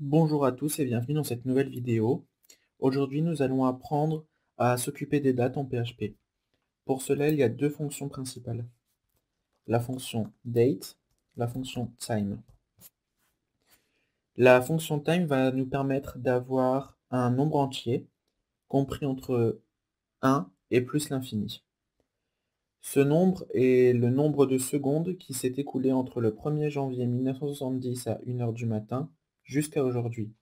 Bonjour à tous et bienvenue dans cette nouvelle vidéo. Aujourd'hui, nous allons apprendre à s'occuper des dates en PHP. Pour cela, il y a deux fonctions principales. La fonction date, la fonction time. La fonction time va nous permettre d'avoir un nombre entier compris entre 1 et plus l'infini. Ce nombre est le nombre de secondes qui s'est écoulé entre le 1er janvier 1970 à 1 heure du matin jusqu'à aujourd'hui.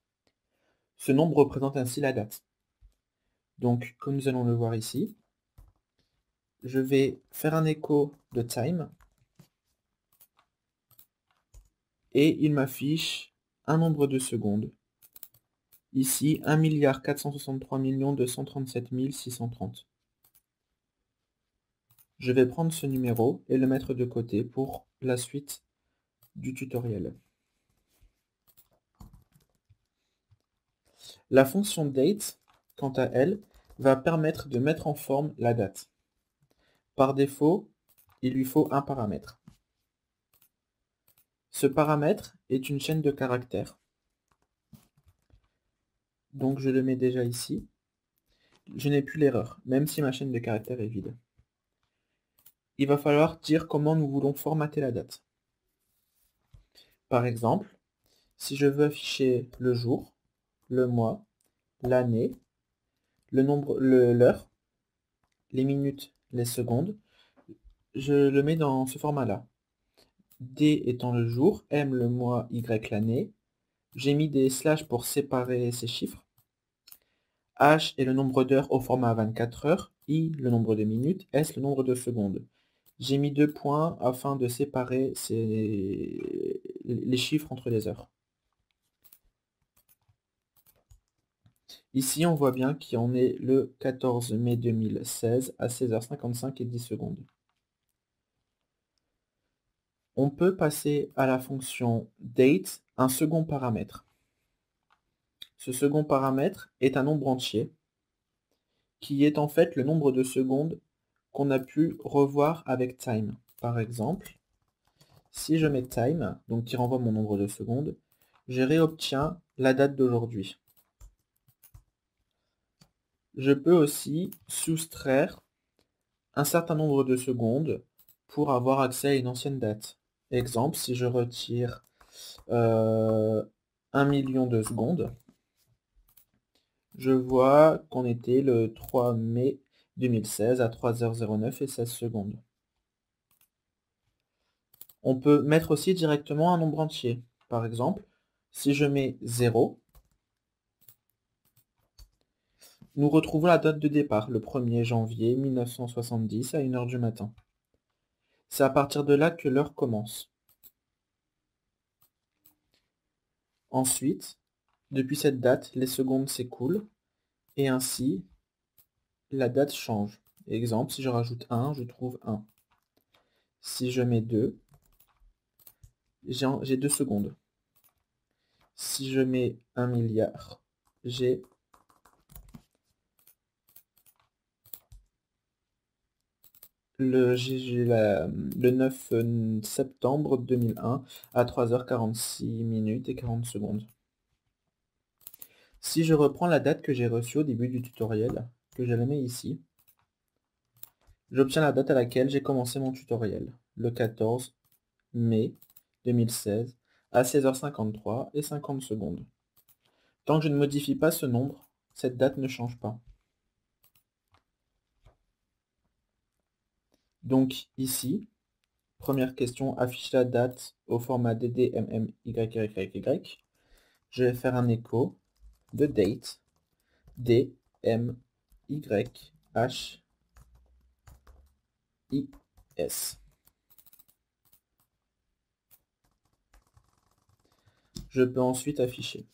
Ce nombre représente ainsi la date. Donc, comme nous allons le voir ici, je vais faire un écho de time et il m'affiche un nombre de secondes. Ici, 1 463 237 630. Je vais prendre ce numéro et le mettre de côté pour la suite du tutoriel. La fonction date, quant à elle, va permettre de mettre en forme la date. Par défaut, il lui faut un paramètre. Ce paramètre est une chaîne de caractères. Donc je le mets déjà ici. Je n'ai plus l'erreur, même si ma chaîne de caractères est vide. Il va falloir dire comment nous voulons formater la date. Par exemple, si je veux afficher le jour, le mois, l'année, l'heure, les minutes, les secondes, je le mets dans ce format-là. D étant le jour, M le mois, Y l'année. J'ai mis des slash pour séparer ces chiffres. H est le nombre d'heures au format 24 heures, I le nombre de minutes, S le nombre de secondes. J'ai mis 2 points afin de séparer les chiffres entre les heures. Ici, on voit bien qu'on est le 14 mai 2016 à 16h55 et 10 secondes. On peut passer à la fonction date un second paramètre. Ce second paramètre est un nombre entier qui est en fait le nombre de secondes qu'on a pu revoir avec time. Par exemple, si je mets time, donc qui renvoie mon nombre de secondes, je réobtiens la date d'aujourd'hui. Je peux aussi soustraire un certain nombre de secondes pour avoir accès à une ancienne date. Exemple, si je retire 1 million de secondes, je vois qu'on était le 3 mai 2016 à 3h09 et 16 secondes. On peut mettre aussi directement un nombre entier. Par exemple, si je mets 0, nous retrouvons la date de départ, le 1er janvier 1970 à 1 heure du matin. C'est à partir de là que l'heure commence. Ensuite, depuis cette date, les secondes s'écoulent, et ainsi, la date change. Exemple, si je rajoute 1, je trouve 1. Si je mets 2, j'ai 2 secondes. Si je mets 1 milliard, j'ai le 9 septembre 2001 à 3h46 minutes et 40 secondes. Si je reprends la date que j'ai reçue au début du tutoriel, que je la mets ici, j'obtiens la date à laquelle j'ai commencé mon tutoriel, le 14 mai 2016 à 16h53 et 50 secondes. Tant que je ne modifie pas ce nombre, cette date ne change pas. Donc ici, première question, affiche la date au format DDMMYYYY. Je vais faire un écho de date, D, M, Y, H, I, S. Je peux ensuite afficher.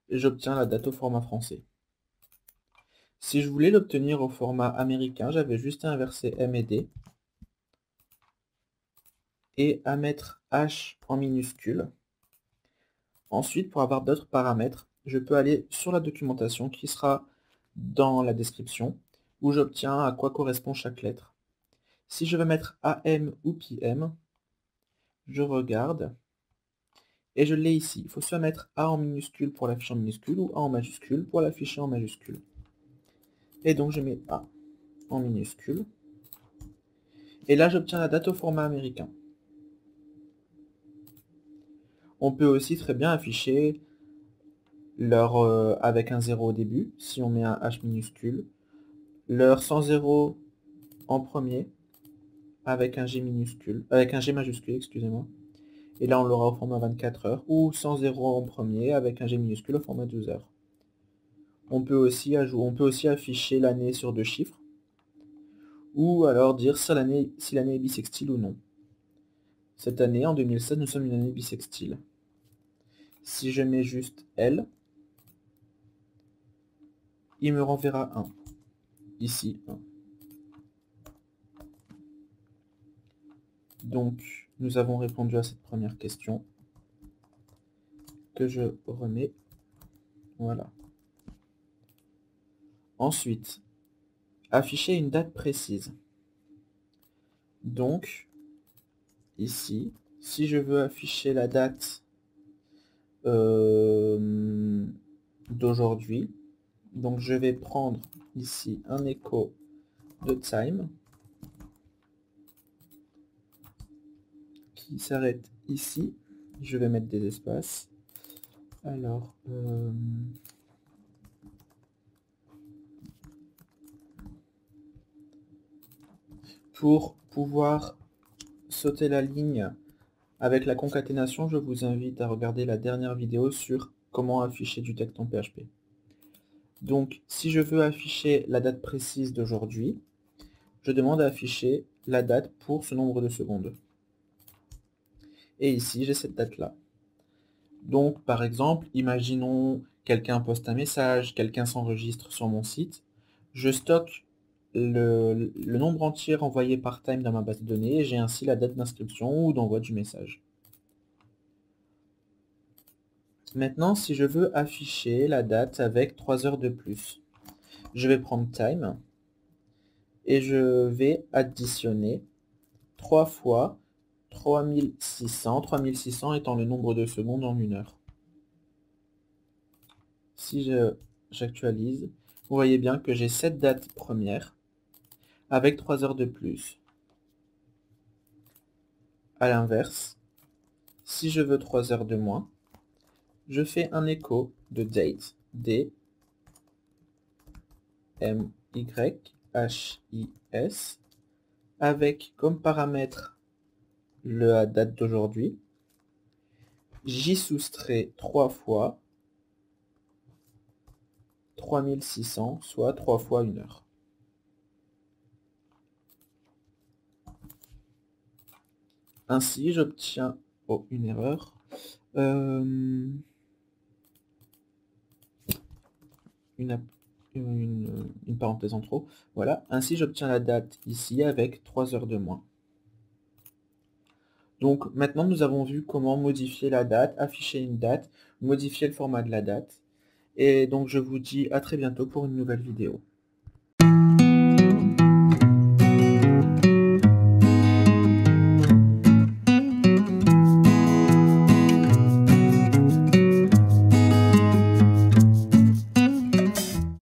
Et j'obtiens la date au format français. Si je voulais l'obtenir au format américain, j'avais juste à inverser M et D et à mettre H en minuscule. Ensuite, pour avoir d'autres paramètres, je peux aller sur la documentation qui sera dans la description, où j'obtiens à quoi correspond chaque lettre. Si je veux mettre AM ou PM, je regarde, et je l'ai ici. Il faut soit mettre A en minuscule pour l'afficher en minuscule ou A en majuscule pour l'afficher en majuscule. Et donc je mets A en minuscule. Et là j'obtiens la date au format américain. On peut aussi très bien afficher l'heure avec un 0 au début, si on met un H minuscule. L'heure sans 0 en premier, avec un G minuscule, avec un G majuscule, excusez-moi. Et là on l'aura au format 24 heures, ou sans 0 en premier, avec un G minuscule au format 12 heures. On peut aussi afficher l'année sur 2 chiffres, ou alors dire si l'année est bissextile ou non. Cette année, en 2016, nous sommes une année bissextile. Si je mets juste L, il me renverra 1. Ici, 1. Donc, nous avons répondu à cette première question, que je remets. Voilà. Ensuite, afficher une date précise. Donc, ici, si je veux afficher la date d'aujourd'hui, donc je vais prendre ici un écho de time qui s'arrête ici. Je vais mettre des espaces. Alors, pour pouvoir sauter la ligne avec la concaténation, je vous invite à regarder la dernière vidéo sur comment afficher du texte en PHP. Donc, si je veux afficher la date précise d'aujourd'hui, je demande à afficher la date pour ce nombre de secondes. Et ici, j'ai cette date-là. Donc, par exemple, imaginons quelqu'un poste un message, quelqu'un s'enregistre sur mon site. Je stocke le nombre entier envoyé par time dans ma base de données et j'ai ainsi la date d'inscription ou d'envoi du message. Maintenant, si je veux afficher la date avec 3 heures de plus, je vais prendre time et je vais additionner 3 fois 3600, 3600 étant le nombre de secondes en une heure. Si j'actualise, vous voyez bien que j'ai cette date première avec 3 heures de plus. A l'inverse, si je veux 3 heures de moins, je fais un écho de date, D, M, Y, H, I, S, avec comme paramètre la date d'aujourd'hui. J'y soustrais 3 fois 3600, soit 3 fois 1 heure. Ainsi, j'obtiens... Oh, une erreur. Une parenthèse en trop. Voilà. Ainsi, j'obtiens la date ici avec 3 heures de moins. Donc, maintenant, nous avons vu comment modifier la date, afficher une date, modifier le format de la date. Et donc, je vous dis à très bientôt pour une nouvelle vidéo.